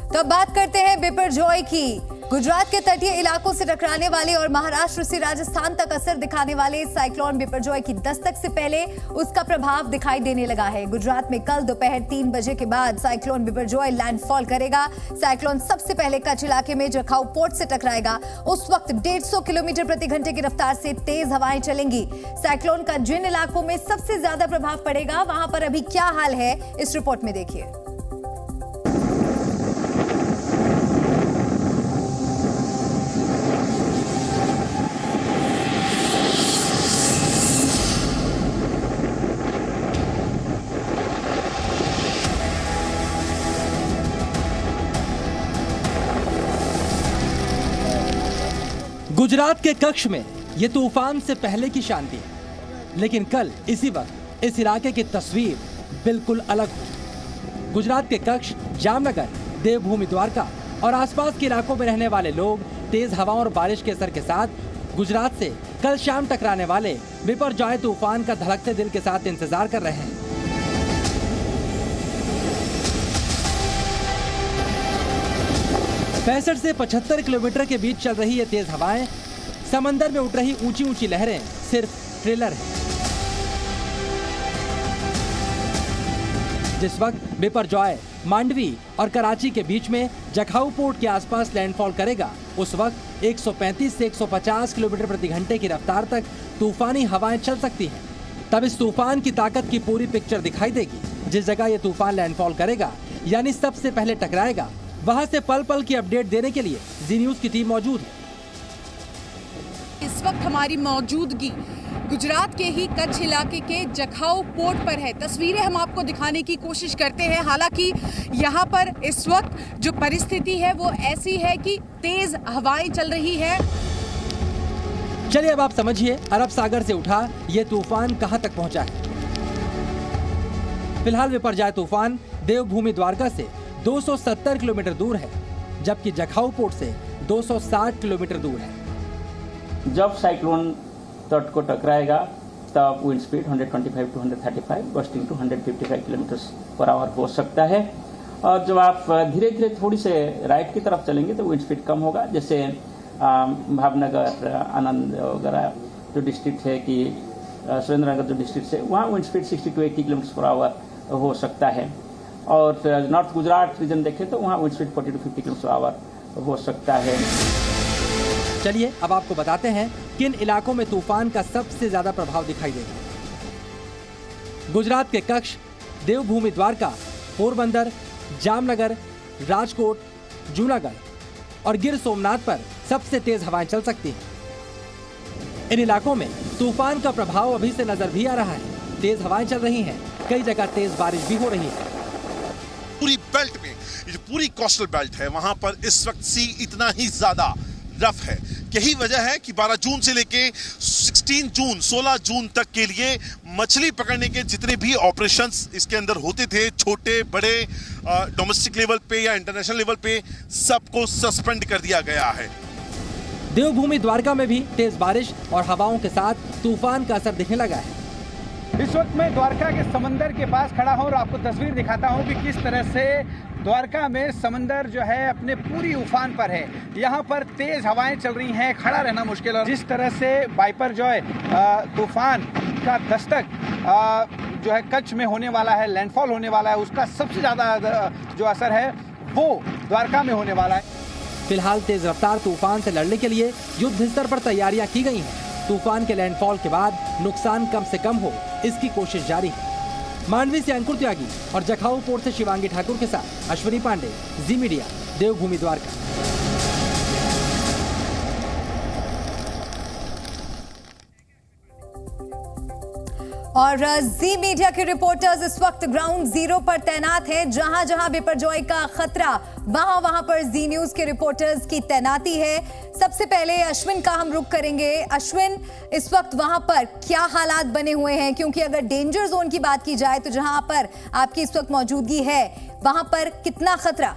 तो अब बात करते हैं बिपरजॉय की। गुजरात के तटीय इलाकों से टकराने वाले और महाराष्ट्र से राजस्थान तक असर दिखाने वाले साइक्लोन बिपरजॉय की दस्तक से पहले उसका प्रभाव दिखाई देने लगा है। गुजरात में कल दोपहर 3 बजे के बाद साइक्लोन बिपरजॉय लैंडफॉल करेगा। साइक्लोन सबसे पहले कच्छ इलाके में जखाऊ पोर्ट से टकराएगा। उस वक्त 150 किलोमीटर प्रति घंटे की रफ्तार से तेज हवाएं चलेंगी। साइक्लोन का जिन इलाकों में सबसे ज्यादा प्रभाव पड़ेगा वहां पर अभी क्या हाल है, इस रिपोर्ट में देखिए। गुजरात के कच्छ में ये तूफान से पहले की शांति है, लेकिन कल इसी वक्त इस इलाके की तस्वीर बिल्कुल अलग हुई। गुजरात के कच्छ, जामनगर, देवभूमि द्वारका और आसपास के इलाकों में रहने वाले लोग तेज हवाओं और बारिश के असर के साथ गुजरात से कल शाम टकराने वाले बिपरजॉय तूफान का धड़कते दिल के साथ इंतजार कर रहे हैं। पैंसठ से 75 किलोमीटर के बीच चल रही ये तेज हवाएं, समंदर में उठ रही ऊंची ऊंची लहरें सिर्फ ट्रेलर है। जिस वक्त बिपरजॉय मांडवी और कराची के बीच में जखाऊ पोर्ट के आसपास लैंडफॉल करेगा, उस वक्त 135 से 150 किलोमीटर प्रति घंटे की रफ्तार तक तूफानी हवाएं चल सकती हैं। तब इस तूफान की ताकत की पूरी पिक्चर दिखाई देगी। जिस जगह ये तूफान लैंडफॉल करेगा, यानी सबसे पहले टकराएगा, वहां से पल पल की अपडेट देने के लिए जी न्यूज की टीम मौजूद है। इस वक्त हमारी मौजूदगी गुजरात के ही कच्छ इलाके के जखाऊ पोर्ट पर है। तस्वीरें हम आपको दिखाने की कोशिश करते हैं। हालांकि यहाँ पर इस वक्त जो परिस्थिति है वो ऐसी है कि तेज हवाएं चल रही है। चलिए अब आप समझिए अरब सागर से उठा ये तूफान कहां तक पहुंचा है। फिलहाल बिपरजॉय तूफान देवभूमि द्वारका से 270 किलोमीटर दूर है, जबकि जखाऊ पोर्ट से 260 किलोमीटर दूर है। जब साइक्लोन तट को टकराएगा तब wind speed 125 to 135, gusting to 155 kilometre per hour हो सकता है। और जब आप धीरे धीरे थोड़ी से राइट की तरफ चलेंगे तो विंड स्पीड कम होगा। जैसे भावनगर, आनंद वगैरह जो डिस्ट्रिक्ट है कि सुरेंद्रनगर जो डिस्ट्रिक्ट है, वहाँ wind speed 60 to 80 kilometre per hour हो सकता है। और नॉर्थ गुजरात रीजन देखें तो वहाँ wind speed 40 to 50 kilometre hour हो सकता है। चलिए अब आपको बताते हैं किन इलाकों में तूफान का सबसे ज्यादा प्रभाव दिखाई देगा। गुजरात के कच्छ, देवभूमि द्वारका, पोरबंदर, जामनगर, राजकोट, जूनागढ़ और गिर सोमनाथ पर सबसे तेज हवाएं चल सकती हैं। इन इलाकों में तूफान का प्रभाव अभी से नजर भी आ रहा है। तेज हवाएं चल रही हैं, कई जगह तेज बारिश भी हो रही है। पूरी बेल्ट में, ये जो पूरी कोस्टल बेल्ट है, वहां पर इस वक्त सी इतना ही ज्यादा रफ है। यही वजह है कि 12 जून से लेके 16 जून तक के लिए मछली पकड़ने के जितने भी ऑपरेशंस इसके अंदर होते थे, छोटे बड़े, डोमेस्टिक लेवल पे या इंटरनेशनल लेवल पे, सबको सस्पेंड कर दिया गया है। देवभूमि द्वारका में भी तेज बारिश और हवाओं के साथ तूफान का असर दिखने लगा है। इस वक्त मैं द्वारका के समंदर के पास खड़ा हूं और आपको तस्वीर दिखाता हूं कि किस तरह से द्वारका में समंदर जो है अपने पूरी उफान पर है। यहाँ पर तेज हवाएं चल रही हैं, खड़ा रहना मुश्किल है। जिस तरह से बिपरजॉय तूफान का दस्तक जो है कच्छ में होने वाला है, लैंडफॉल होने वाला है, उसका सबसे ज्यादा जो असर है वो द्वारका में होने वाला है। फिलहाल तेज रफ्तार तूफान से लड़ने के लिए युद्ध स्तर पर तैयारियां की गई हैं। तूफान के लैंडफॉल के बाद नुकसान कम से कम हो, इसकी कोशिश जारी है। मांडवी से अंकुर त्यागी और जखाऊ पोर्ट से शिवांगी ठाकुर के साथ अश्विनी पांडे, जी मीडिया, देवभूमि द्वारका। और जी मीडिया के रिपोर्टर्स इस वक्त ग्राउंड जीरो पर तैनात हैं। जहां जहां बिपरजॉय का खतरा, वहां पर जी न्यूज के रिपोर्टर्स की तैनाती है। सबसे पहले अश्विन का हम रुख करेंगे। अश्विन, इस वक्त वहां पर क्या हालात बने हुए हैं? क्योंकि अगर डेंजर जोन की बात की जाए तो जहां पर आपकी इस वक्त मौजूदगी है, वहां पर कितना खतरा?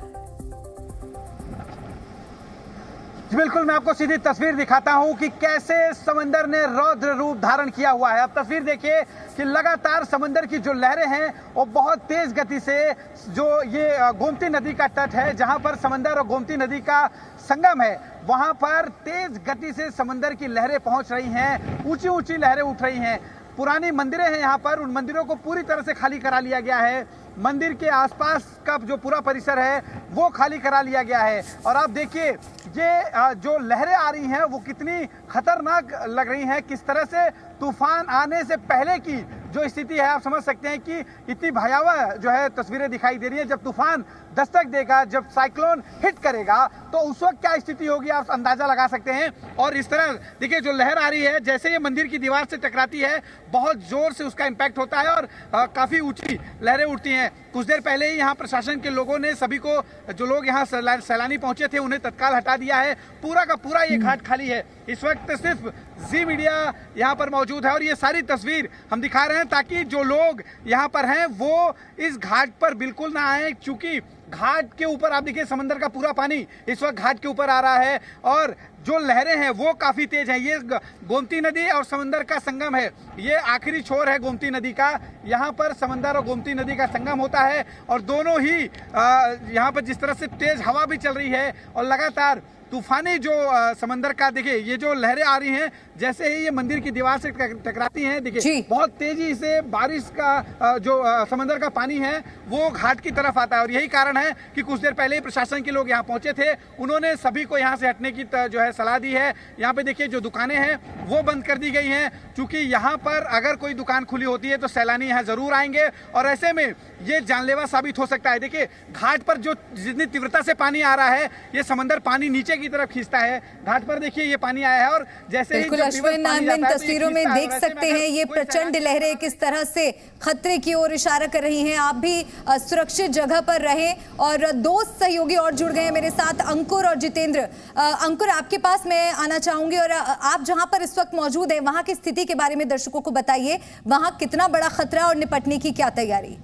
बिल्कुल, मैं आपको सीधी तस्वीर दिखाता हूं कि कैसे समंदर ने रौद्र रूप धारण किया हुआ है। अब तस्वीर देखिए कि लगातार समंदर की जो लहरें हैं वो बहुत तेज गति से, जो ये गोमती नदी का तट है जहां पर समंदर और गोमती नदी का संगम है, वहां पर तेज गति से समंदर की लहरें पहुंच रही हैं, ऊंची ऊंची लहरें उठ रही हैं। पुरानी मंदिरें हैं यहाँ पर, उन मंदिरों को पूरी तरह से खाली करा लिया गया है। मंदिर के आसपास का जो पूरा परिसर है वो खाली करा लिया गया है। और आप देखिए ये जो लहरें आ रही हैं वो कितनी खतरनाक लग रही हैं, किस तरह से तूफान आने से पहले की जो स्थिति है आप समझ सकते हैं कि इतनी भयावह जो है तस्वीरें दिखाई दे रही है। जब तूफान दस्तक देगा, जब साइक्लोन हिट करेगा तो उस वक्त क्या स्थिति होगी आप अंदाजा लगा सकते हैं। और इस तरह देखिए जो लहर आ रही है, जैसे ये मंदिर की दीवार से टकराती है बहुत जोर से उसका इम्पैक्ट होता है और काफी ऊंची लहरें उठती हैं। कुछ देर पहले ही यहाँ प्रशासन के लोगों ने सभी को, जो लोग यहाँ सैलानी पहुंचे थे, उन्हें तत्काल हटा दिया है। पूरा का पूरा ये घाट खाली है। इस वक्त सिर्फ जी मीडिया यहाँ पर मौजूद है और ये सारी तस्वीर हम दिखा रहे हैं ताकि जो लोग यहाँ पर हैं वो इस घाट पर बिल्कुल ना आए, क्योंकि घाट के ऊपर आप देखिए समंदर का पूरा पानी इस वक्त घाट के ऊपर आ रहा है और जो लहरें हैं वो काफी तेज हैं। ये गोमती नदी और समंदर का संगम है, ये आखिरी छोर है गोमती नदी का। यहाँ पर समंदर और गोमती नदी का संगम होता है और दोनों ही यहाँ पर जिस तरह से तेज हवा भी चल रही है और लगातार तूफानी जो समंदर का, देखिए ये जो लहरें आ रही हैं जैसे ही ये मंदिर की दीवार से टकराती हैं, देखिए बहुत तेजी से बारिश का जो समंदर का पानी है वो घाट की तरफ आता है। और यही कारण है कि कुछ देर पहले ही प्रशासन के लोग यहाँ पहुंचे थे, उन्होंने सभी को यहाँ से हटने की जो है सलाह दी है। यहाँ पे देखिए जो दुकानें हैं वो बंद कर दी गई हैं, क्योंकि यहाँ पर अगर कोई दुकान खुली होती है तो सैलानी यहाँ जरूर आएंगे और ऐसे में ये जानलेवा साबित हो सकता है। देखिए घाट पर जो जितनी तीव्रता से पानी आ रहा है, ये समंदर पानी नीचे की तरफ खींचता है। घाट पर देखिए ये पानी आया है और जैसे ही अश्विन, इन तस्वीरों में देख सकते हैं ये प्रचंड लहरें किस तरह से खतरे की ओर इशारा कर रही हैं। आप भी सुरक्षित जगह पर रहें। और दो सहयोगी और जुड़ गए हैं मेरे साथ, अंकुर और जितेंद्र। अंकुर, आपके पास मैं आना चाहूंगी और आप जहां पर इस वक्त मौजूद हैं वहां की स्थिति के बारे में दर्शकों को बताइए। वहां कितना बड़ा खतरा और निपटने की क्या तैयारी?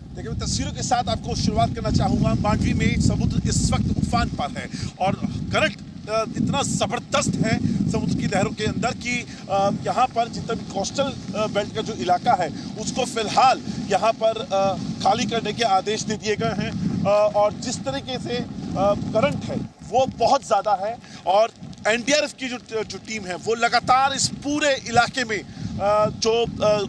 देखिए मैं तस्वीरों के साथ आपको शुरुआत करना चाहूंगा। मांडवी में समुद्र इस वक्त उफान पर है और करंट इतना जबरदस्त है समुद्र की लहरों के अंदर कि यहाँ पर जितना भी कोस्टल बेल्ट का जो इलाका है उसको फिलहाल यहाँ पर खाली करने के आदेश दे दिए गए हैं। और जिस तरीके से करंट है वो बहुत ज़्यादा है और एनडीआरएफ की जो टीम है वो लगातार इस पूरे इलाके में जो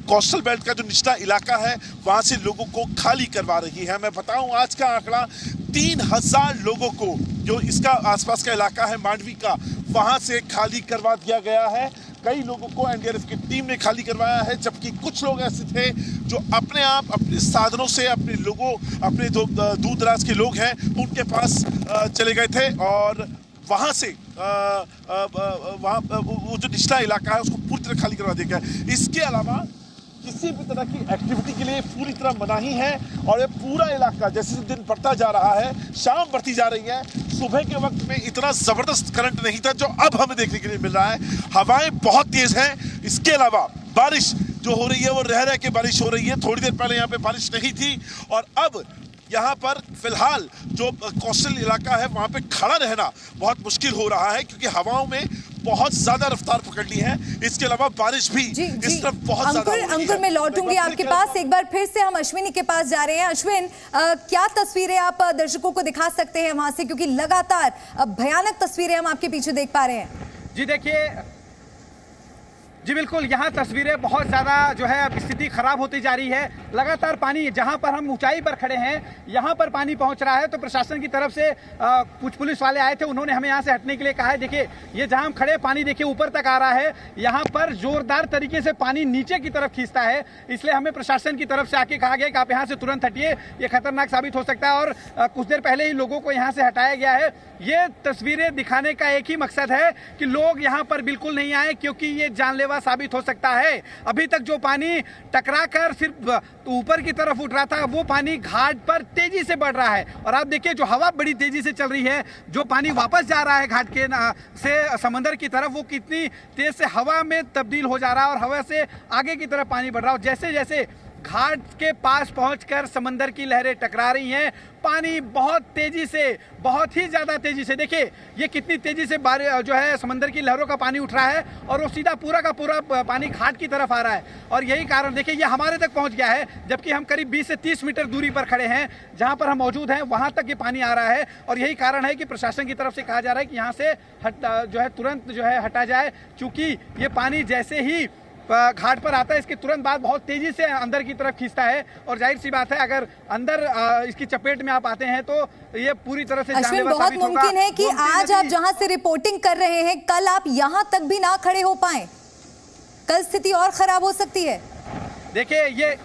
कोस्टल बेल्ट का जो निचला इलाका है वहाँ से लोगों को खाली करवा रही है। मैं बताऊं आज का आंकड़ा 3000 लोगों को जो इसका आसपास का इलाका है मांडवी का, वहाँ से खाली करवा दिया गया है। कई लोगों को एनडीआरएफ की टीम ने खाली करवाया है, जबकि कुछ लोग ऐसे थे जो अपने आप अपने साधनों से अपने लोगों, अपने जो दूर दराज के लोग हैं उनके पास चले गए थे और वहाँ से वहाँ वो जो निचला इलाका है उसको पूरी तरह खाली करवा दिया गया। इसके अलावा किसी भी तरह की एक्टिविटी के लिए पूरी तरह मनाही है और ये पूरा इलाका जैसे दिन बढ़ता जा रहा है, शाम बढ़ती जा रही है, सुबह के वक्त में इतना ज़बरदस्त करंट नहीं था जो अब हमें देखने के लिए मिल रहा है। हवाएं बहुत तेज हैं। इसके अलावा बारिश जो हो रही है वो रह के बारिश हो रही है। थोड़ी देर पहले यहाँ पे बारिश नहीं थी और अब यहाँ पर फिलहाल जो कोस्टल इलाका है वहाँ पे खड़ा रहना बहुत मुश्किल हो रहा है क्योंकि हवाओं में बहुत ज्यादा रफ्तार पकड़ ली है। इसके अलावा बारिश भी इस तरफ बहुत ज्यादा। अंकुर मैं लौटूंगी आपके पास। एक बार फिर से हम अश्विनी के पास जा रहे हैं। अश्विन, क्या तस्वीरें आप दर्शकों को दिखा सकते हैं वहां से, क्योंकि लगातार भयानक तस्वीरें हम आपके पीछे देख पा रहे हैं। जी देखिए, जी बिल्कुल, यहाँ तस्वीरें बहुत ज़्यादा जो है अब स्थिति खराब होती जा रही है। लगातार पानी, जहाँ पर हम ऊंचाई पर खड़े हैं यहाँ पर पानी पहुँच रहा है, तो प्रशासन की तरफ से कुछ पुलिस वाले आए थे, उन्होंने हमें यहाँ से हटने के लिए कहा है। देखिए ये जहाँ हम खड़े पानी देखिए ऊपर तक आ रहा है, यहाँ पर जोरदार तरीके से पानी नीचे की तरफ खींचता है, इसलिए हमें प्रशासन की तरफ से आके कहा गया कि आप यहाँ से तुरंत हटिए, ये खतरनाक साबित हो सकता है। और कुछ देर पहले ही लोगों को यहाँ से हटाया गया है। ये तस्वीरें दिखाने का एक ही मकसद है कि लोग यहाँ पर बिल्कुल नहीं आए, क्योंकि ये जानलेवा साबित हो सकता है। अभी तक जो पानी टकराकर सिर्फ ऊपर की तरफ उठ रहा था, वो पानी घाट पर तेजी से बढ़ रहा है। और आप देखिए जो हवा बड़ी तेजी से चल रही है, जो पानी वापस जा रहा है घाट के से समंदर की तरफ, वो कितनी तेज से हवा में तब्दील हो जा रहा है और हवा से आगे की तरफ पानी बढ़ रहा है। जैसे जैसे घाट के पास पहुंचकर समंदर की लहरें टकरा रही हैं। पानी बहुत तेजी से, बहुत ही ज्यादा तेजी से, देखिए ये कितनी तेजी से जो है समंदर की लहरों का पानी उठ रहा है और वो सीधा पूरा का पूरा पानी घाट की तरफ आ रहा है। और यही कारण देखिए ये हमारे तक पहुंच गया है, जबकि हम करीब 20 से 30 मीटर दूरी पर खड़े हैं। जहां पर हम मौजूद हैं वहां तक ये पानी आ रहा है और यही कारण है कि प्रशासन की तरफ से कहा जा रहा है कि यहाँ से जो है तुरंत जो है हटा जाए, क्योंकि ये पानी जैसे ही घाट पर आता है इसके तुरंत बाद बहुत तेजी से अंदर की तरफ खींचता है और जाहिर सी बात है अगर अंदर इसकी चपेट में आप आते हैं तो ये पूरी तरह से अश्विन, बहुत मुमकिन है कि आज आप जहां से रिपोर्टिंग कर रहे हैं कल आप यहां तक भी ना खड़े हो पाए, कल स्थिति और खराब हो सकती है। देखिए ये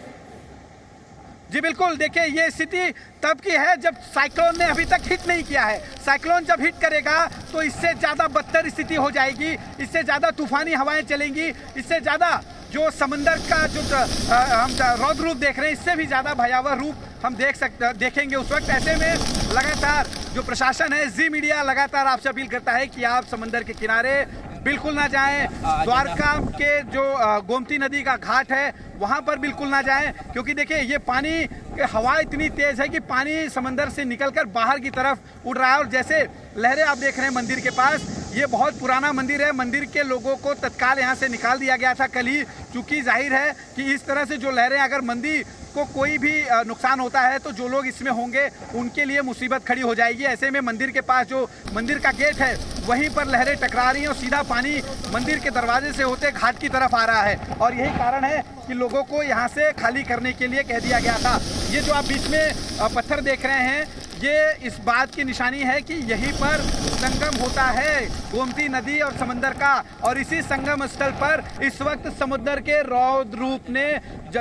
जी बिल्कुल, देखिए ये स्थिति तब की है जब साइक्लोन ने अभी तक हिट नहीं किया है। साइक्लोन जब हिट करेगा तो इससे ज़्यादा बदतर स्थिति हो जाएगी, इससे ज़्यादा तूफानी हवाएं चलेंगी, इससे ज़्यादा जो समंदर का जो हम रौद्र रूप देख रहे हैं इससे भी ज़्यादा भयावह रूप हम देखेंगे उस वक्त। ऐसे में लगातार जो प्रशासन है, जी मीडिया लगातार आपसे अपील करता है कि आप समंदर के किनारे बिल्कुल ना जाएं। द्वारका के जो गोमती नदी का घाट है वहां पर बिल्कुल ना जाएं, क्योंकि देखिए ये पानी हवा इतनी तेज है कि पानी समंदर से निकलकर बाहर की तरफ उड़ रहा है। और जैसे लहरें आप देख रहे हैं मंदिर के पास, ये बहुत पुराना मंदिर है, मंदिर के लोगों को तत्काल यहाँ से निकाल दिया गया था कल ही, क्योंकि जाहिर है कि इस तरह से जो लहरें, अगर मंदिर को कोई भी नुकसान होता है तो जो लोग इसमें होंगे उनके लिए मुसीबत खड़ी हो जाएगी। ऐसे में मंदिर के पास जो मंदिर का गेट है वहीं पर लहरें टकरा रही हैं और सीधा पानी मंदिर के दरवाजे से होते घाट की तरफ आ रहा है और यही कारण है कि लोगों को यहाँ से खाली करने के लिए कह दिया गया था। ये जो आप बीच में पत्थर देख रहे हैं ये इस बात की निशानी है कि यहीं पर संगम होता है गोमती नदी और समंदर का, और इसी संगम स्थल पर इस वक्त समुद्र के रौद्र रूप ने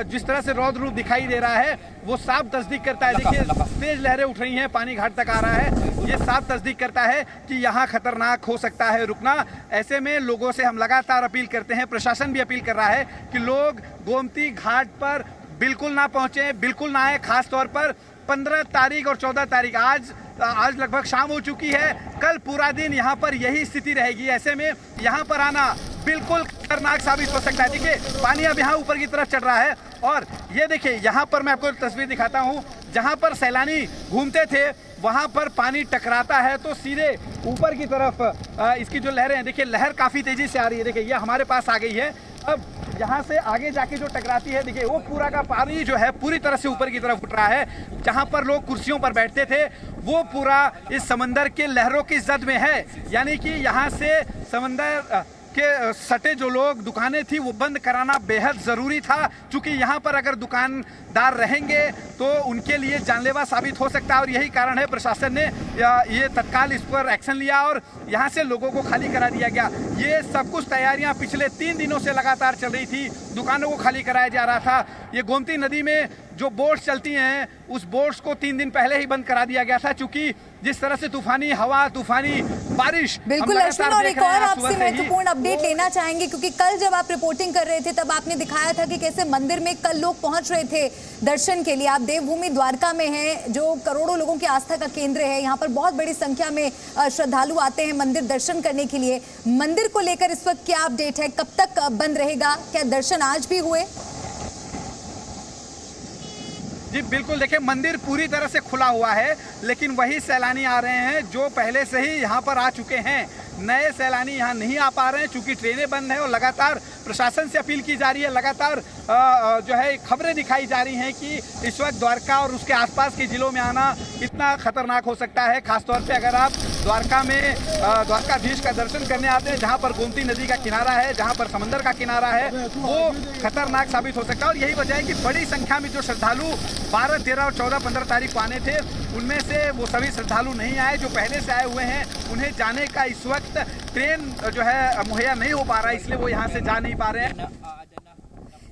जिस तरह से रौद्र रूप दिखाई दे रहा है वो साफ तस्दीक करता है। देखिए तेज लहरें उठ रही हैं, पानी घाट तक आ रहा है, ये साफ तस्दीक करता है कि यहाँ खतरनाक हो सकता है रुकना। ऐसे में लोगों से हम लगातार अपील करते हैं, प्रशासन भी अपील कर रहा है कि लोग गोमती घाट पर बिल्कुल ना पहुंचे, बिल्कुल ना आए। खास तौर पर 15 तारीख और 14 तारीख आज लगभग शाम हो चुकी है, कल पूरा दिन यहाँ पर यही स्थिति रहेगी। ऐसे में यहाँ पर आना बिल्कुल खतरनाक साबित हो सकता है। देखिए पानी अब यहाँ ऊपर की तरफ चढ़ रहा है और ये देखिए यहाँ पर मैं आपको तस्वीर दिखाता हूँ, जहाँ पर सैलानी घूमते थे वहाँ पर पानी टकराता है तो सीधे ऊपर की तरफ इसकी जो लहरें हैं, देखिए लहर काफ़ी तेज़ी से आ रही है। देखिए ये हमारे पास आ गई है, अब यहाँ से आगे जाके जो टकराती है देखिए वो पूरा का पानी जो है पूरी तरह से ऊपर की तरफ उठ रहा है। जहाँ पर लोग कुर्सियों पर बैठते थे वो पूरा इस समंदर के लहरों की जद में है, यानी कि यहाँ से समंदर के सटे जो लोग दुकानें थी वो बंद कराना बेहद ज़रूरी था, क्योंकि यहाँ पर अगर दुकानदार रहेंगे तो उनके लिए जानलेवा साबित हो सकता है। और यही कारण है प्रशासन ने ये तत्काल इस पर एक्शन लिया और यहाँ से लोगों को खाली करा दिया गया। ये सब कुछ तैयारियाँ पिछले 3 दिनों से लगातार चल रही थी, दुकानों को खाली कराया जा रहा था। ये गोमती नदी में जो बोट्स चलती हैं उस बोट्स को 3 दिन पहले ही बंद करा दिया गया था, क्योंकि जिस तरह से तूफानी हवा, तूफानी बारिश। बिल्कुल अश्विन, और एक और आपसे महत्वपूर्ण अपडेट लेना चाहेंगे, क्योंकि कल जब आप रिपोर्टिंग कर रहे थे तब आपने दिखाया था कि कैसे मंदिर में कल लोग पहुंच रहे थे दर्शन के लिए। आप देवभूमि द्वारका में हैं, जो करोड़ों लोगों की आस्था का केंद्र है, यहाँ पर बहुत बड़ी संख्या में श्रद्धालु आते हैं मंदिर दर्शन करने के लिए। मंदिर को लेकर इस वक्त क्या अपडेट है, कब तक बंद रहेगा, क्या दर्शन आज भी हुए? जी बिल्कुल, देखिए मंदिर पूरी तरह से खुला हुआ है, लेकिन वही सैलानी आ रहे हैं जो पहले से ही यहाँ पर आ चुके हैं। नए सैलानी यहाँ नहीं आ पा रहे हैं क्योंकि ट्रेनें बंद हैं और लगातार प्रशासन से अपील की जा रही है, लगातार जो है खबरें दिखाई जा रही हैं कि इस वक्त द्वारका और उसके आसपास के जिलों में आना कितना खतरनाक हो सकता है। खासतौर पे अगर आप द्वारका में द्वारकाधीश का दर्शन करने आते हैं, जहाँ पर गोमती नदी का किनारा है, जहाँ पर समंदर का किनारा है, वो खतरनाक साबित हो सकता है। और यही वजह है कि बड़ी संख्या में जो श्रद्धालु 12, 13 और 14, 15 तारीख को आने थे, उनमें से वो सभी श्रद्धालु नहीं आए। जो पहले से आए हुए हैं उन्हें जाने का इस वक्त ट्रेन जो है मुहैया नहीं हो पा रहा है, इसलिए वो यहाँ से जा नहीं पा रहे हैं।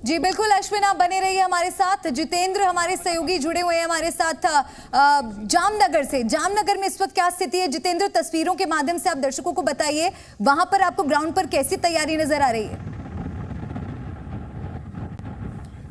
जी बिल्कुल अश्विन, आप बने रहिए हमारे साथ। जितेंद्र हमारे सहयोगी जुड़े हुए हैं हमारे साथ जामनगर से। जामनगर में इस वक्त क्या स्थिति है जितेंद्र? तस्वीरों के माध्यम से आप दर्शकों को बताइए, वहां पर आपको ग्राउंड पर कैसी तैयारी नजर आ रही है?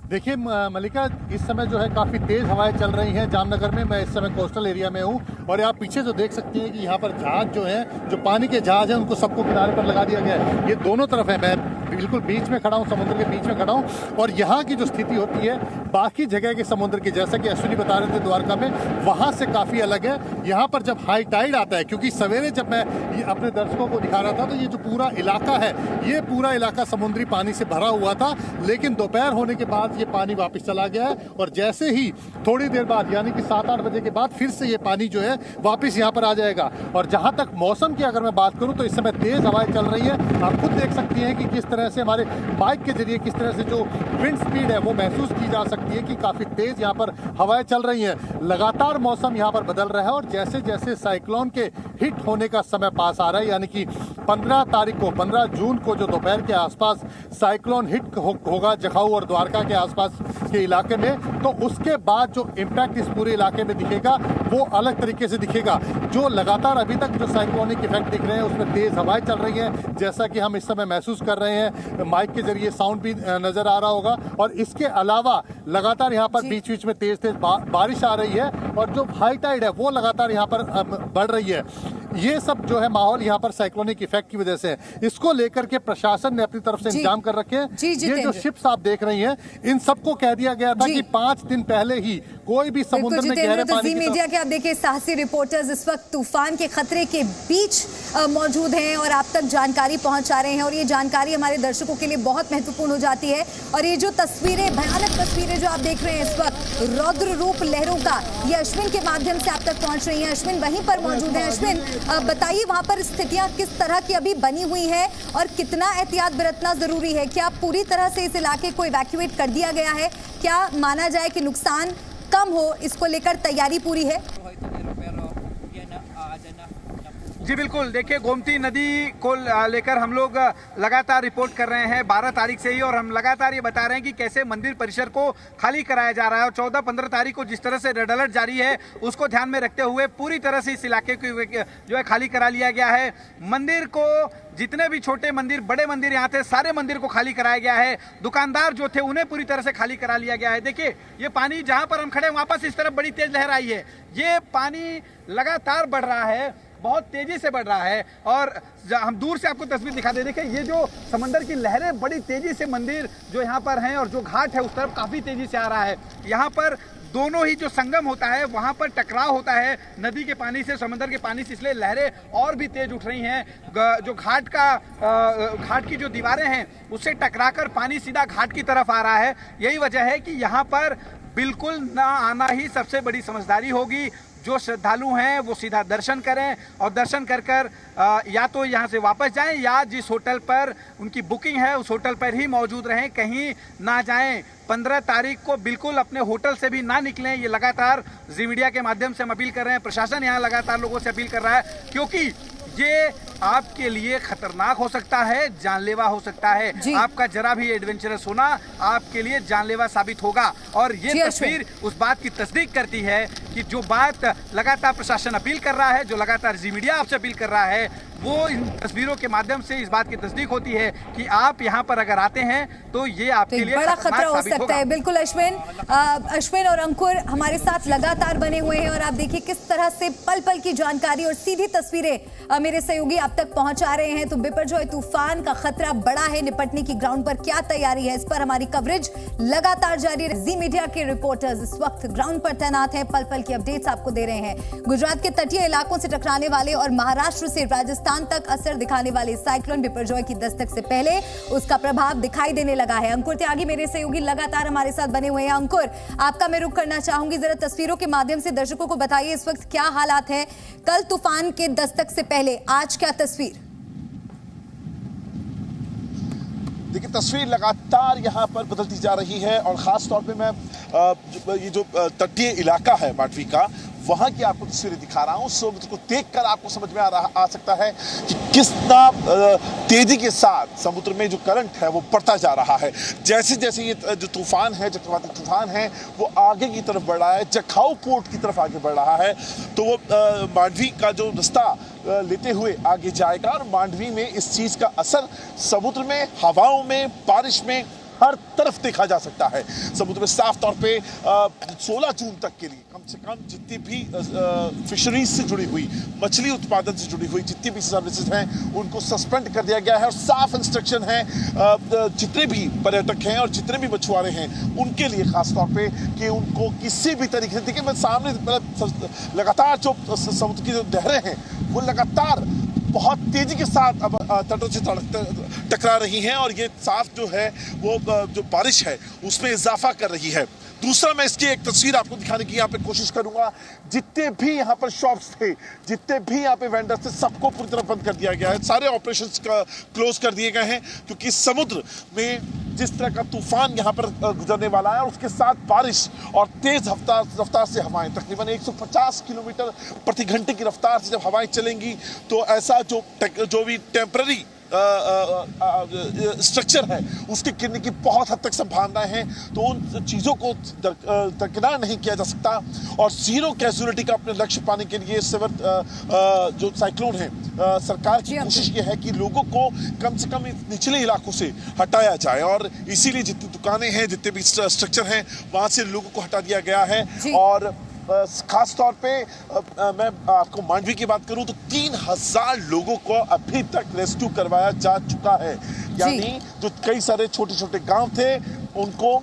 देखिए मलिका, इस समय जो है काफ़ी तेज़ हवाएं चल रही हैं जामनगर में। मैं इस समय कोस्टल एरिया में हूं और आप पीछे जो देख सकते हैं कि यहाँ पर जहाज जो है, जो पानी के जहाज हैं, उनको सबको किनारे पर लगा दिया गया है। ये दोनों तरफ है, मैं बिल्कुल बीच में खड़ा हूँ, समुद्र के बीच में खड़ा हूँ। और यहाँ की जो स्थिति होती है बाकी जगह के समुद्र की, जैसा कि अश्विनी बता रहे थे द्वारका में, वहाँ से काफ़ी अलग है। यहाँ पर जब हाई टाइड आता है, क्योंकि सवेरे जब मैं ये अपने दर्शकों को दिखा रहा था तो ये जो पूरा इलाका है, ये पूरा इलाका समुद्री पानी से भरा हुआ था, लेकिन दोपहर होने के बाद ये पानी वापस चला गया है। और जैसे ही थोड़ी देर बाद, यानी कि 7-8 बजे के बाद फिर से ये पानी जो है वापस यहाँ पर आ जाएगा। और जहाँ तक मौसम की अगर मैं बात करूँ तो इस समय तेज़ हवाएं चल रही है। आप खुद देख सकती हैं कि किस तरह से हमारे बाइक के जरिए किस तरह से जो विंड स्पीड है वो महसूस की जा सकती है कि काफ़ी तेज़ यहाँ पर हवाएं चल रही हैं। लगातार मौसम यहाँ पर बदल रहा है और जैसे जैसे साइक्लोन के हिट होने का समय पास आ रहा है, यानी कि 15 तारीख को, 15 जून को जो दोपहर के आसपास साइक्लोन हिट होगा जखाऊ और द्वारका के आसपास के इलाके में, तो उसके बाद जो इम्पैक्ट इस पूरे इलाके में दिखेगा वो अलग तरीके से दिखेगा। जो लगातार अभी तक जो साइक्लोनिक इफेक्ट दिख रहे हैं उसमें तेज़ हवाएं चल रही हैं, जैसा कि हम इस समय महसूस कर रहे हैं। माइक के जरिए साउंड भी नज़र आ रहा होगा। और इसके अलावा लगातार यहाँ पर बीच बीच में तेज़ बारिश आ रही है और जो हाई टाइड है वो लगातार यहाँ पर बढ़ रही है। ये सब जो है माहौल यहाँ पर साइक्लोनिक इफेक्ट की वजह से है। इसको लेकर के प्रशासन ने अपनी तरफ से इंतजाम कर रखे हैं। ये जो शिप्स आप देख रही हैं, इन सबको कह दिया गया था कि 5 दिन पहले ही कोई भी समुद्र में गहरे पानी की मीडिया के आप देखिए साहसी रिपोर्टर्स इस वक्त तूफान के खतरे के बीच मौजूद हैं और आप तक जानकारी पहुंचा रहे हैं। और ये जानकारी हमारे दर्शकों के लिए बहुत महत्वपूर्ण हो जाती है। और ये जो तस्वीरें, भयानक तस्वीरें जो आप देख रहे हैं इस वक्त रौद्र रूप लहरों का, ये अश्विन के माध्यम से आप तक पहुंच रही हैं। अश्विन वहीं पर मौजूद है। अश्विन बताइए वहां पर स्थितियां किस तरह की अभी बनी हुई हैं और कितना एहतियात बरतना जरूरी है? क्या पूरी तरह से इस इलाके को इवैक्यूएट कर दिया गया है? क्या माना जाए कि नुकसान कम हो, इसको लेकर तैयारी पूरी है? जी बिल्कुल, देखिए गोमती नदी को लेकर हम लोग लगातार रिपोर्ट कर रहे हैं 12 तारीख से ही, और हम लगातार ये बता रहे हैं कि कैसे मंदिर परिसर को खाली कराया जा रहा है। और 14-15 तारीख को जिस तरह से रेड अलर्ट जारी है उसको ध्यान में रखते हुए पूरी तरह से इस इलाके को जो है खाली करा लिया गया है। मंदिर को, जितने भी छोटे मंदिर, बड़े मंदिर यहाँ थे, सारे मंदिर को खाली कराया गया है। दुकानदार जो थे उन्हें पूरी तरह से खाली करा लिया गया है। देखिए ये पानी जहाँ पर हम खड़े हैं वापस इस तरफ बड़ी तेज लहर आई है। ये पानी लगातार बढ़ रहा है, बहुत तेजी से बढ़ रहा है। और हम दूर से आपको तस्वीर दिखा दे, देखिए ये जो समंदर की लहरें बड़ी तेजी से मंदिर जो यहाँ पर हैं और जो घाट है उस तरफ काफी तेजी से आ रहा है। यहाँ पर दोनों ही जो संगम होता है वहाँ पर टकराव होता है नदी के पानी से, समंदर के पानी से, इसलिए लहरें और भी तेज उठ रही हैं। जो घाट की जो दीवारें हैं उससे टकराकर पानी सीधा घाट की तरफ आ रहा है। यही वजह है कि यहाँ पर बिल्कुल ना आना ही सबसे बड़ी समझदारी होगी। जो श्रद्धालु हैं वो सीधा दर्शन करें और दर्शन कर या तो यहाँ से वापस जाएं या जिस होटल पर उनकी बुकिंग है उस होटल पर ही मौजूद रहें, कहीं ना जाएं। 15 तारीख को बिल्कुल अपने होटल से भी ना निकलें, ये लगातार जी मीडिया के माध्यम से हम अपील कर रहे हैं। प्रशासन यहाँ लगातार लोगों से अपील कर रहा है, क्योंकि ये आपके लिए खतरनाक हो सकता है, जानलेवा हो सकता है। आपका जरा भी एडवेंचरस होना आपके लिए जानलेवा साबित होगा। और ये तस्वीर उस बात की तस्दीक करती है कि जो बात लगातार प्रशासन अपील कर रहा है, जो लगातार जी मीडिया आपसे अपील कर रहा है, वो इन तस्वीरों के माध्यम से इस बात की तस्दीक होती है कि आप यहाँ पर अगर आते हैं तो ये आपके लिए बड़ा खतरा हो सकता है। बिल्कुल अश्विन और अंकुर हमारे साथ लगातार बने हुए हैं और आप देखिए किस तरह से पल पल की जानकारी और सीधी तस्वीरें मेरे सहयोगी आप तक पहुंचा रहे हैं। तो बिपरजॉय तूफान का खतरा बड़ा है, निपटने की ग्राउंड पर क्या तैयारी है, इस पर हमारी कवरेज लगातार जारी है। जी मीडिया के रिपोर्टर्स इस वक्त ग्राउंड पर तैनात हैं, पल पल की अपडेट्स आपको दे रहे हैं। गुजरात के तटीय इलाकों से टकराने वाले और महाराष्ट्र से राजस्थान तक असर दिखाने वाले साइक्लोन बिपरजॉय की दस्तक से पहले उसका प्रभाव दिखाई देने लगा है। अंकुर त्यागी मेरे सहयोगी लगातार हमारे साथ बने हुए हैं। अंकुर, आपका मैं रुख करना चाहूंगी, जरा तस्वीरों के माध्यम से दर्शकों को बताइए इस वक्त क्या हालात हैं, कल तूफान के दस्तक से पहले आज क्या तस्वीर? देखिए तस्वीर लगातार यहाँ पर बदलती जा रही है और खास तौर पे मैं ये जो तटीय इलाका है मांडवी का, वहाँ की आपको तस्वीरें दिखा रहा हूँ। उसको देखकर आपको समझ में आ सकता है कि कितना तेजी के साथ समुद्र में जो करंट है वो बढ़ता जा रहा है। जैसे जैसे ये जो तूफान है, चक्रवाती तूफान है, वो आगे की तरफ बढ़ रहा है, जखाऊ पोर्ट की तरफ आगे बढ़ रहा है, तो वो मांडवी का जो रास्ता लेते हुए आगे जाएगा और मांडवी में इस चीज़ का असर समुद्र में, हवाओं में, बारिश में हर तरफ देखा जा सकता है। समुद्र में साफ तौर पे 16 जून तक के लिए कम से कम जितनी भी फिशरीज से जुड़ी हुई, मछली उत्पादन से जुड़ी हुई जितनी भी सर्विसेज हैं उनको सस्पेंड कर दिया गया है और साफ इंस्ट्रक्शन है जितने भी पर्यटक हैं और जितने भी मछुआरे हैं उनके लिए खास तौर पे कि उनको किसी भी तरीके से, देखिए मैं सामने लगातार जो समुद्र की जो लहरें हैं वो लगातार बहुत तेजी के साथ अब तटों से टकरा रही हैं और ये साफ जो है वो जो बारिश है उसमें इजाफा कर रही है। दूसरा मैं इसकी एक तस्वीर आपको दिखाने की यहाँ पे कोशिश करूंगा। जितने भी यहाँ पर शॉप्स थे, जितने भी यहाँ पे वेंडर्स थे, सबको पूरी तरह बंद कर दिया गया है। सारे ऑपरेशंस क्लोज कर दिए गए हैं क्योंकि समुद्र में जिस तरह का तूफान यहाँ पर गुजरने वाला है और उसके साथ बारिश और तेज रफ्तार से हवाएं, तकरीबन 150 किलोमीटर प्रति घंटे की रफ्तार से जब हवाएं चलेंगी तो ऐसा जो भी टेम्पररी स्ट्रक्चर है उसके गिरने की बहुत हद तक संभावनाएं हैं। तो उन चीज़ों को दरकिनार नहीं किया जा सकता और जीरो कैजुअलिटी का अपने लक्ष्य पाने के लिए जो साइक्लोन है, सरकार की कोशिश ये है कि लोगों को कम से कम निचले इलाकों से हटाया जाए और इसीलिए जितनी दुकानें हैं, जितने भी स्ट्रक्चर हैं वहां से लोगों को हटा दिया गया है। और खास तौर पे मैं आपको मांडवी की बात करूं तो 3000 लोगों को अभी तक रेस्क्यू करवाया जा चुका है। यानी जो कई सारे छोटे छोटे गांव थे उनको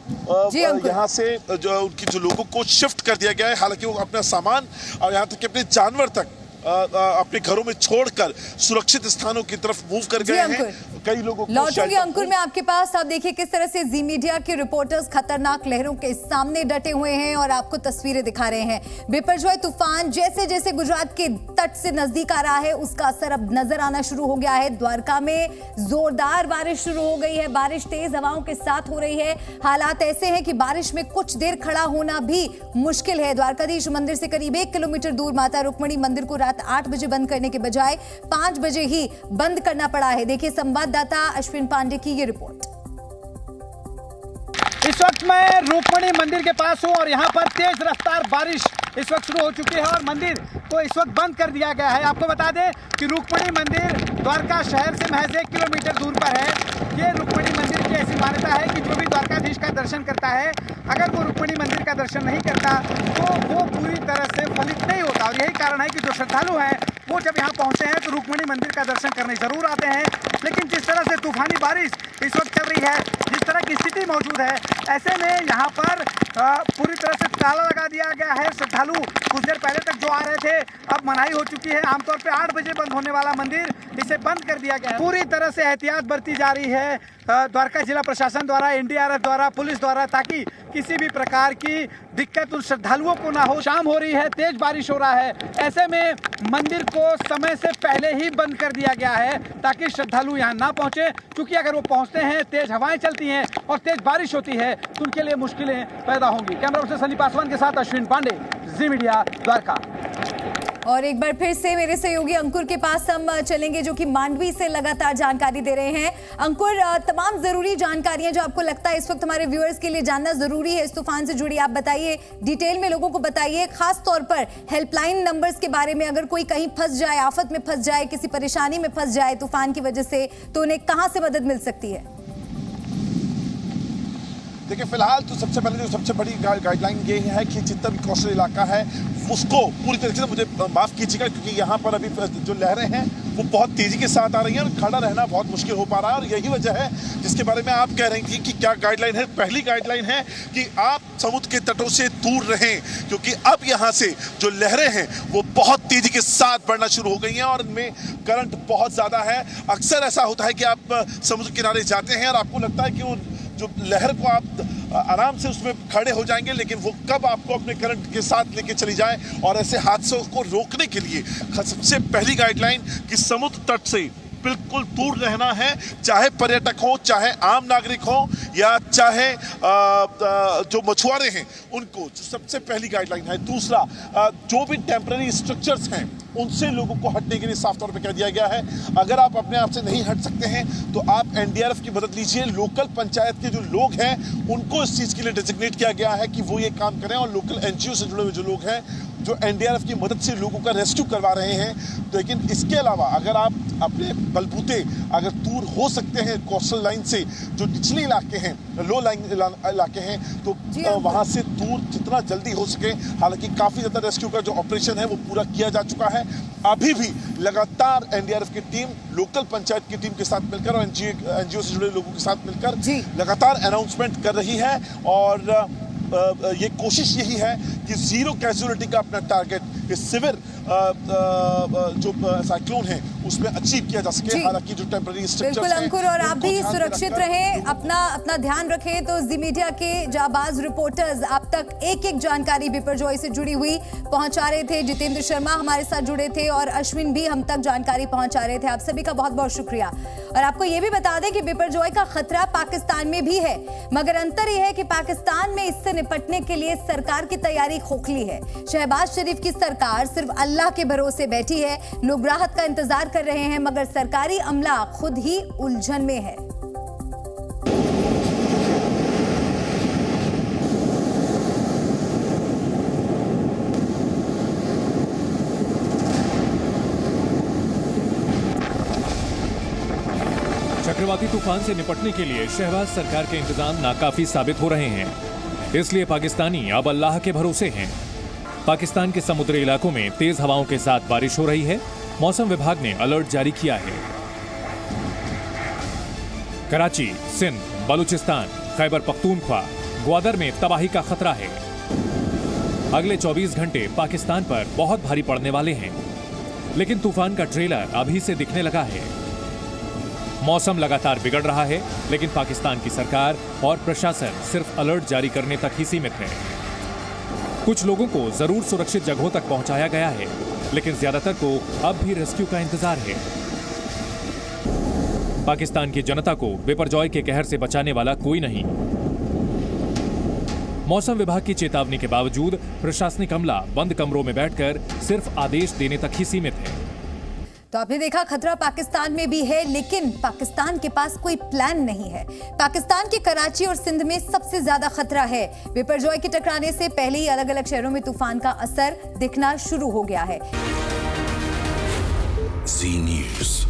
यहाँ से जो लोगों को शिफ्ट कर दिया गया है। हालांकि वो अपना सामान और यहाँ तक कि अपने जानवर तक अपने घरों में छोड़कर सुरक्षित स्थानों की तरफ मूव कर गए हैं। कई लोगों को लौटूंगी अंकुर मैं आपके पास। आप देखिए किस तरह से जी मीडिया के रिपोर्टर्स खतरनाक लहरों के सामने डटे हुए हैं और आपको तस्वीरें दिखा रहे हैं। बिपरजॉय तूफान जैसे जैसे गुजरात के तट से नजदीक आ रहा है उसका असर अब नजर आना शुरू हो गया है। द्वारका में जोरदार बारिश शुरू हो गई है, बारिश तेज हवाओं के साथ हो रही है। हालात ऐसे हैं कि बारिश में कुछ देर खड़ा होना भी मुश्किल है। द्वारकाधीश मंदिर से करीब 1 किलोमीटर दूर माता रुक्मणी मंदिर को रात 8 बजे बंद करने के बजाय 5 बजे ही बंद करना पड़ा है। देखिए संवाददाता अश्विन पांडे की ये रिपोर्ट। इस वक्त मैं रुक्मणी मंदिर के पास हूं और यहां पर तेज रफ्तार बारिश इस वक्त शुरू हो चुकी है और मंदिर को इस वक्त बंद कर दिया गया है। आपको बता दें कि रुक्मणी मंदिर द्वारका शहर से महज 1 किलोमीटर दूर पर है। ये रुक्मणी मंदिर की ऐसी मान्यता है कि जो भी द्वारकाधीश का दर्शन करता है, अगर वो रुक्मणी मंदिर का दर्शन नहीं करता तो वो पूरी तरह से फलित नहीं होता। और यही कारण है कि जो श्रद्धालु हैं वो जब यहाँ पहुँचते हैं तो रुक्मणी मंदिर का दर्शन करने जरूर आते हैं। लेकिन जिस तरह से तूफानी बारिश इस वक्त चल रही है, जिस तरह की स्थिति मौजूद है, ऐसे में यहाँ पर पूरी तरह से ताला लगा दिया गया है। श्रद्धालु कुछ देर पहले तक जो आ रहे थे अब मनाही हो चुकी है। आमतौर पे 8 बजे बंद होने वाला मंदिर इसे बंद कर दिया गया है। पूरी तरह से एहतियात बरती जा रही है द्वारका जिला प्रशासन द्वारा, एनडीआरएफ द्वारा, पुलिस द्वारा, ताकि किसी भी प्रकार की दिक्कत उन श्रद्धालुओं को ना हो। शाम हो रही है, तेज बारिश हो रहा है, ऐसे में मंदिर को समय से पहले ही बंद कर दिया गया है ताकि श्रद्धालु यहाँ ना पहुंचे। क्योंकि अगर वो पहुंचते हैं, तेज हवाएं चलती हैं और तेज बारिश होती है तो उनके लिए मुश्किलें पैदा होंगी। कैमरा पर्सन सनी पासवान के साथ अश्विन पांडे, जी मीडिया, द्वारका। और एक बार फिर से मेरे सहयोगी अंकुर के पास हम चलेंगे जो कि मांडवी से लगातार जानकारी दे रहे हैं। अंकुर, तमाम जरूरी जानकारियां जो आपको लगता है इस वक्त हमारे व्यूअर्स के लिए जानना जरूरी है इस तूफान से जुड़ी, आप बताइए, डिटेल में लोगों को बताइए। खास तौर पर हेल्पलाइन नंबर्स के बारे में, अगर कोई कहीं फंस जाए, आफत में फंस जाए, किसी परेशानी में फंस जाए तूफान की वजह से, तो उन्हें कहां से मदद मिल सकती है? देखिए फिलहाल तो सबसे पहले जो सबसे बड़ी गाइडलाइन ये है कि जितना भी कोस्टल इलाका है उसको पूरी तरीके से, मुझे माफ़ कीजिएगा क्योंकि यहाँ पर अभी जो लहरें हैं वो बहुत तेज़ी के साथ आ रही हैं और खड़ा रहना बहुत मुश्किल हो पा रहा है। और यही वजह है जिसके बारे में आप कह रही थी कि क्या गाइडलाइन है। पहली गाइडलाइन है कि आप समुद्र के तटों से दूर रहें क्योंकि अब यहाँ से जो लहरें हैं वो बहुत तेज़ी के साथ बढ़ना शुरू हो गई हैं और इनमें करंट बहुत ज़्यादा है। अक्सर ऐसा होता है कि आप समुद्र किनारे जाते हैं और आपको लगता है कि वो जो लहर को आप आराम से उसमें खड़े हो जाएंगे, लेकिन वो कब आपको अपने करंट के साथ लेके चली जाए। और ऐसे हादसों को रोकने के लिए सबसे पहली गाइडलाइन कि समुद्र तट से बिल्कुल दूर रहना है, चाहे पर्यटक हो, चाहे आम नागरिक हो या चाहे जो मछुआरे हैं उनको, सबसे पहली गाइडलाइन है। दूसरा, जो भी टेम्पररी स्ट्रक्चर्स हैं उनसे लोगों को हटने के लिए साफ तौर पे कह दिया गया है। अगर आप अपने आप से नहीं हट सकते हैं तो आप एनडीआरएफ की मदद लीजिए। लोकल पंचायत के जो लोग हैं उनको इस चीज़ के लिए डेजिग्नेट किया गया है कि वो ये काम करें और लोकल एनजीओ से जुड़े हुए जो लोग हैं जो एनडीआरएफ की मदद से लोगों का रेस्क्यू करवा रहे हैं। लेकिन इसके अलावा अगर आप अपने बलबूते अगर दूर हो सकते हैं कोस्टल लाइन से, जो निचले इलाके हैं, लो लाइन इलाके हैं, तो वहां से दूर जितना जल्दी हो सके। हालांकि काफी ज्यादा रेस्क्यू का जो ऑपरेशन है वो पूरा किया जा चुका है। अभी भी लगातार एनडीआरएफ की टीम लोकल पंचायत की टीम के साथ मिलकर और एनजीओ से जुड़े लोगों के साथ मिलकर लगातार अनाउंसमेंट कर रही है और ये कोशिश यही है कि जीरो कैजुअलिटी का अपना टारगेट सिवियर जो साइक्लोन है उसमें अचीव किया जा सके। हालांकि जो टेम्पररी स्ट्रक्चर्स बिल्कुल अंकुर, और आप भी सुरक्षित रहें, अपना ध्यान रखें। तो जी मीडिया के जाबाज रिपोर्टर्स आप तक एक एक जानकारी बिपरजॉय से जुड़ी हुई पहुंचा रहे थे। जितेंद्र शर्मा हमारे साथ जुड़े थे और अश्विन भी हम तक जानकारी पहुंचा रहे थे। आप सभी का बहुत बहुत शुक्रिया। और आपको ये भी बता दें कि बिपरजॉय का खतरा पाकिस्तान में भी है, मगर अंतर यह है कि पाकिस्तान में इससे निपटने के लिए सरकार की तैयारी खोखली है। शहबाज शरीफ की सरकार सिर्फ अल्लाह के भरोसे बैठी है। लोग राहत का इंतजार कर रहे हैं, मगर सरकारी अमला खुद ही उलझन में है। चक्रवाती तूफान से निपटने के लिए शहबाज सरकार के इंतजाम नाकाफी साबित हो रहे हैं। इसलिए पाकिस्तानी अब अल्लाह के भरोसे हैं। पाकिस्तान के समुद्री इलाकों में तेज हवाओं के साथ बारिश हो रही है। मौसम विभाग ने अलर्ट जारी किया है। कराची, सिंध, बलूचिस्तान, खैबर पख्तूनख्वा, ग्वादर में तबाही का खतरा है। अगले 24 घंटे पाकिस्तान पर बहुत भारी पड़ने वाले हैं, लेकिन तूफान का ट्रेलर अभी से दिखने लगा है। मौसम लगातार बिगड़ रहा है, लेकिन पाकिस्तान की सरकार और प्रशासन सिर्फ अलर्ट जारी करने तक ही सीमित है। कुछ लोगों को जरूर सुरक्षित जगहों तक पहुंचाया गया है, लेकिन ज्यादातर को अब भी रेस्क्यू का इंतजार है। पाकिस्तान की जनता को बिपरजॉय के कहर से बचाने वाला कोई नहीं। मौसम विभाग की चेतावनी के बावजूद प्रशासनिक अमला बंद कमरों में बैठकर सिर्फ आदेश देने तक ही सीमित है। तो आपने देखा खतरा पाकिस्तान में भी है, लेकिन पाकिस्तान के पास कोई प्लान नहीं है। पाकिस्तान के कराची और सिंध में सबसे ज्यादा खतरा है। बिपरजॉय के टकराने से पहले ही अलग अलग शहरों में तूफान का असर दिखना शुरू हो गया है। जी न्यूज़।